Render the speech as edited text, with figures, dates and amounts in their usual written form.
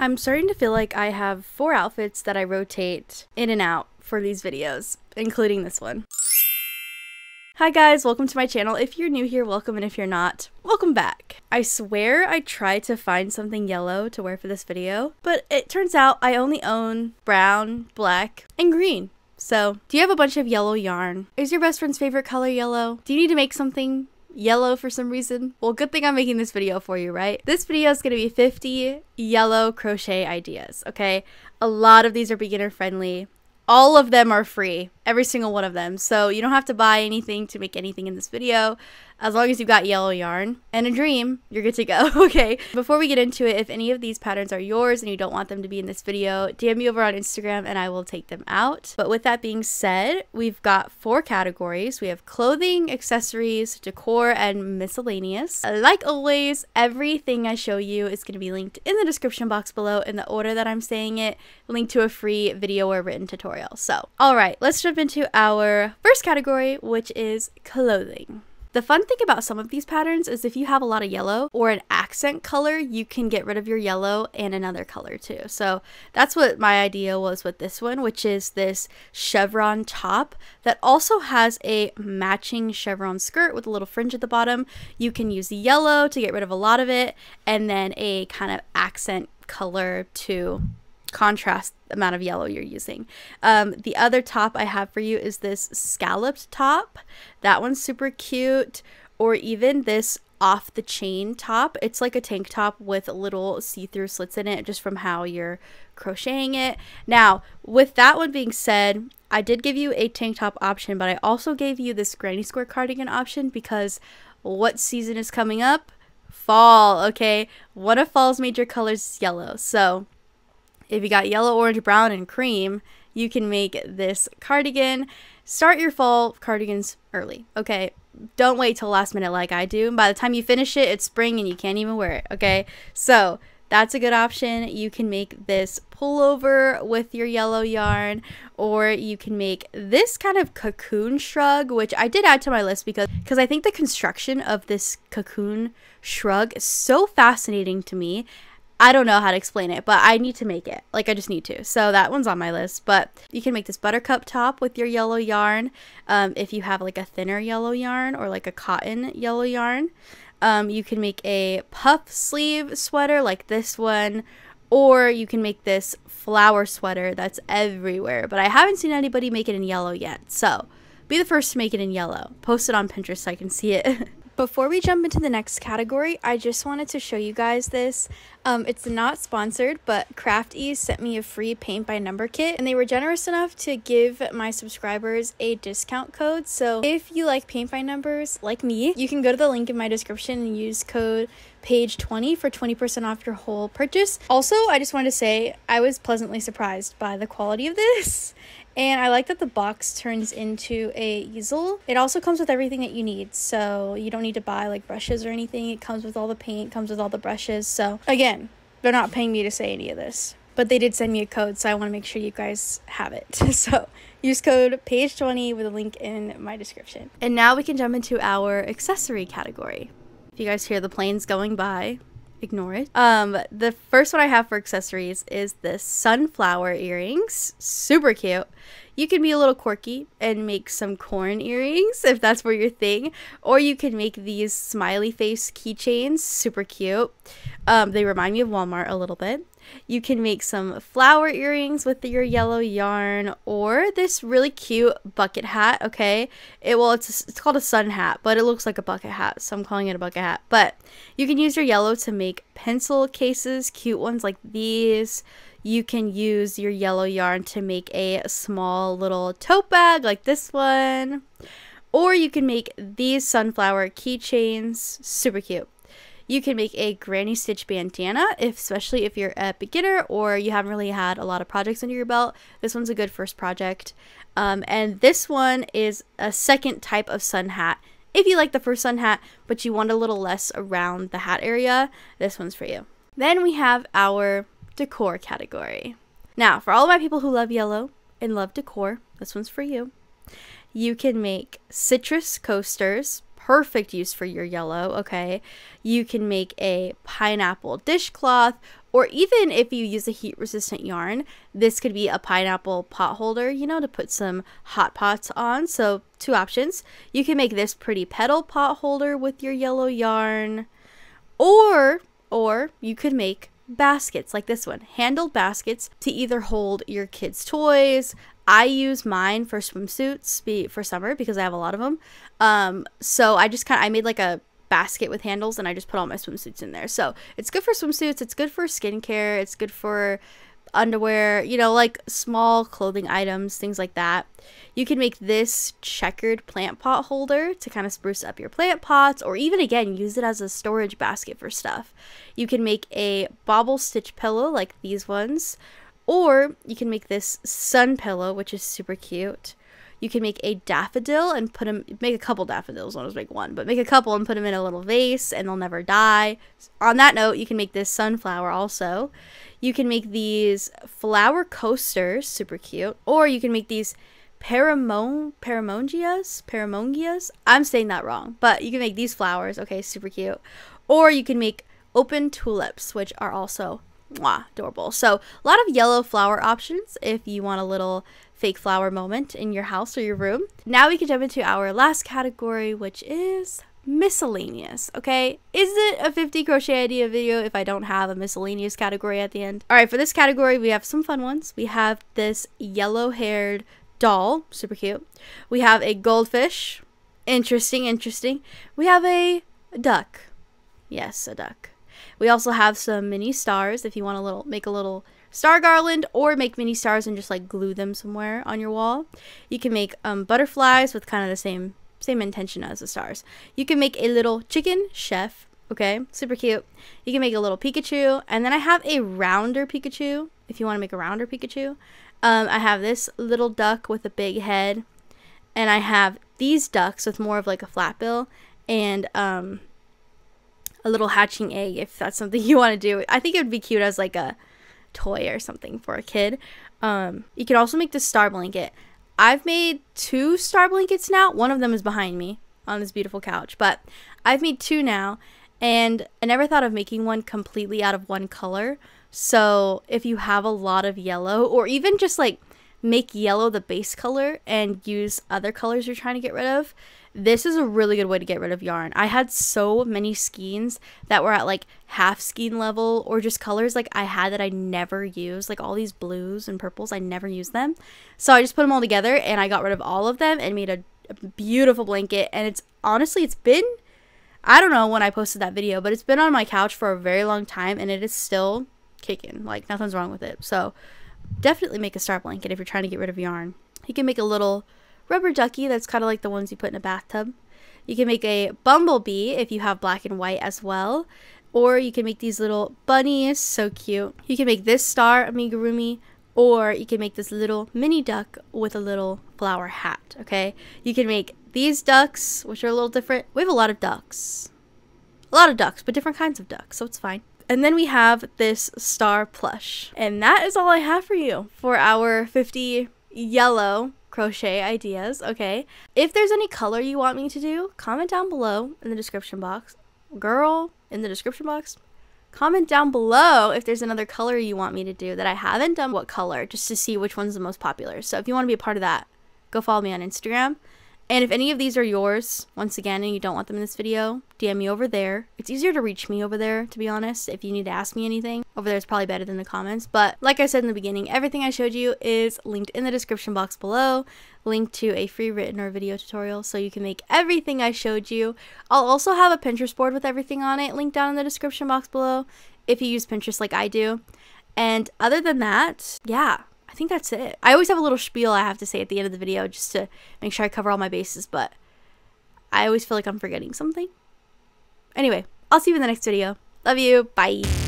I'm starting to feel like I have 4 outfits that I rotate in and out for these videos, including this one. Hi guys, welcome to my channel. If you're new here, welcome, and if you're not, welcome back. I swear I tried to find something yellow to wear for this video, but it turns out I only own brown, black, and green. So, do you have a bunch of yellow yarn? Is your best friend's favorite color yellow? Do you need to make something yellow for some reason? Well, good thing I'm making this video for you, right? This video is going to be 50 yellow crochet ideas, okay? A lot of these are beginner friendly. All of them are free, every single one of them. So you don't have to buy anything to make anything in this video. As long as you've got yellow yarn and a dream, you're good to go, okay? Before we get into it, if any of these patterns are yours and you don't want them to be in this video, DM me over on Instagram and I will take them out. But with that being said, we've got 4 categories. We have clothing, accessories, decor, and miscellaneous. Like always, everything I show you is going to be linked in the description box below in the order that I'm saying it, linked to a free video or written tutorial. So, alright, let's jump into our first category, which is clothing. The fun thing about some of these patterns is if you have a lot of yellow or an accent color, you can get rid of your yellow and another color too. So that's what my idea was with this one, which is this chevron top that also has a matching chevron skirt with a little fringe at the bottom. You can use yellow to get rid of a lot of it, and then a kind of accent color to contrast the amount of yellow you're using. The other top I have for you is this scalloped top. That one's super cute. Or even this off the chain top. It's like a tank top with little see-through slits in it just from how you're crocheting it. Now, with that one being said, I did give you a tank top option, but I also gave you this granny square cardigan option because what season is coming up? Fall, okay? One of fall's major colors is yellow. So if you got yellow, orange, brown, and cream, you can make this cardigan. Start your fall cardigans early, okay? Don't wait till last minute like I do. By the time you finish it, it's spring and you can't even wear it, okay? So that's a good option. You can make this pullover with your yellow yarn, or you can make this kind of cocoon shrug, which I did add to my list because I think the construction of this cocoon shrug is so fascinating to me. I don't know how to explain it, but I need to make it. Like, I just need to. So that one's on my list. But you can make this buttercup top with your yellow yarn. If you have like a thinner yellow yarn or like a cotton yellow yarn. You can make a puff sleeve sweater like this one. Or you can make this flower sweater that's everywhere. But I haven't seen anybody make it in yellow yet. So be the first to make it in yellow. Post it on Pinterest so I can see it. Before we jump into the next category, I just wanted to show you guys this. It's not sponsored, but Crafty sent me a free paint by number kit, and they were generous enough to give my subscribers a discount code. So if you like paint by numbers like me, you can go to the link in my description and use code PAGE20 for 20% off your whole purchase. Also, I just wanted to say I was pleasantly surprised by the quality of this. And I like that the box turns into a easel. It also comes with everything that you need, so you don't need to buy like brushes or anything. It comes with all the paint, comes with all the brushes. So again, they're not paying me to say any of this, but they did send me a code, so I want to make sure you guys have it. So use code PAGE20 with a link in my description. And now we can jump into our accessory category. If you guys hear the planes going by, ignore it. The first one I have for accessories is the sunflower earrings. Super cute. You can be a little quirky and make some corn earrings if that's for your thing, or you can make these smiley face keychains. Super cute. They remind me of Walmart a little bit. You can make some flower earrings with your yellow yarn, or this really cute bucket hat, okay? It's called a sun hat, but it looks like a bucket hat, so I'm calling it a bucket hat. But you can use your yellow to make pencil cases, cute ones like these. You can use your yellow yarn to make a small little tote bag like this one. Or you can make these sunflower keychains, super cute. You can make a granny stitch bandana, especially if you're a beginner or you haven't really had a lot of projects under your belt. This one's a good first project. And this one is a second type of sun hat. If you like the first sun hat, but you want a little less around the hat area, this one's for you. Then we have our decor category. Now, for all of my people who love yellow and love decor, this one's for you. You can make citrus coasters, perfect use for your yellow, okay? You can make a pineapple dishcloth, Or even if you use a heat resistant yarn, this could be a pineapple pot holder, you know, to put some hot pots on. So 2 options. You can make this pretty petal pot holder with your yellow yarn, or you could make baskets like this one, handled baskets to either hold your kids' toys. I use mine for swimsuits for summer because I have a lot of them. So I made like a basket with handles and I just put all my swimsuits in there. So it's good for swimsuits, it's good for skincare, it's good for underwear, you know, like small clothing items, things like that. You can make this checkered plant pot holder to kind of spruce up your plant pots, or even again use it as a storage basket for stuff. You can make a bobble stitch pillow like these ones, or you can make this sun pillow, which is super cute. You can make a daffodil and make a couple daffodils, don't just make one, but make a couple and put them in a little vase and they'll never die. On that note, you can make this sunflower also. You can make these flower coasters, super cute, or you can make these paramongias. I'm saying that wrong, but you can make these flowers, okay, super cute. Or you can make open tulips, which are also mwah, adorable. So a lot of yellow flower options if you want a little fake flower moment in your house or your room. Now we can jump into our last category, which is miscellaneous. Okay, is it a 50 crochet idea video if I don't have a miscellaneous category at the end? All right, for this category we have some fun ones. We have this yellow haired doll, super cute. We have a goldfish, interesting. We have a duck, yes, a duck. We also have some mini stars if you want to make a little star garland, or make mini stars and just like glue them somewhere on your wall. You can make butterflies with kind of the same intention as the stars. You can make a little chicken chef, okay, super cute. You can make a little Pikachu, and then I have a rounder Pikachu if you want to make a rounder Pikachu. I have this little duck with a big head, and I have these ducks with more of like a flat bill, and a little hatching egg if that's something you want to do. I think it would be cute as like a toy or something for a kid. You can also make this star blanket. I've made 2 star blankets now. One of them is behind me on this beautiful couch, but I've made 2 now, and I never thought of making one completely out of one color. So if you have a lot of yellow, or even just like make yellow the base color and use other colors you're trying to get rid of, this is a really good way to get rid of yarn. I had so many skeins that were at like half skein level, or just colors like I had that I never used, like all these blues and purples, I never used them. So I just put them all together and I got rid of all of them and made a beautiful blanket. And it's honestly, it's been, I don't know when I posted that video, but it's been on my couch for a very long time and it is still kicking, like nothing's wrong with it. So definitely make a star blanket if you're trying to get rid of yarn. You can make a little rubber ducky that's kind of like the ones you put in a bathtub. You can make a bumblebee if you have black and white as well, or you can make these little bunnies, so cute. You can make this star amigurumi, or you can make this little mini duck with a little flower hat. Okay, you can make these ducks, which are a little different. We have a lot of ducks, but different kinds of ducks, so it's fine. And then we have this star plush, and that is all I have for you for our 50 yellow crochet ideas. Okay, if there's any color you want me to do, comment down below in the description box. Girl, in the description box, comment down below if there's another color you want me to do that I haven't done, what color, just to see which one's the most popular. So if you want to be a part of that, go follow me on Instagram. And if any of these are yours, once again, and you don't want them in this video, DM me over there. It's easier to reach me over there, to be honest, if you need to ask me anything. Over there is probably better than the comments. But like I said in the beginning, everything I showed you is linked in the description box below, linked to a free written or video tutorial, so you can make everything I showed you. I'll also have a Pinterest board with everything on it linked down in the description box below, if you use Pinterest like I do. And other than that, yeah, I think that's it. I always have a little spiel I have to say at the end of the video just to make sure I cover all my bases, but I always feel like I'm forgetting something. Anyway, I'll see you in the next video. Love you. Bye.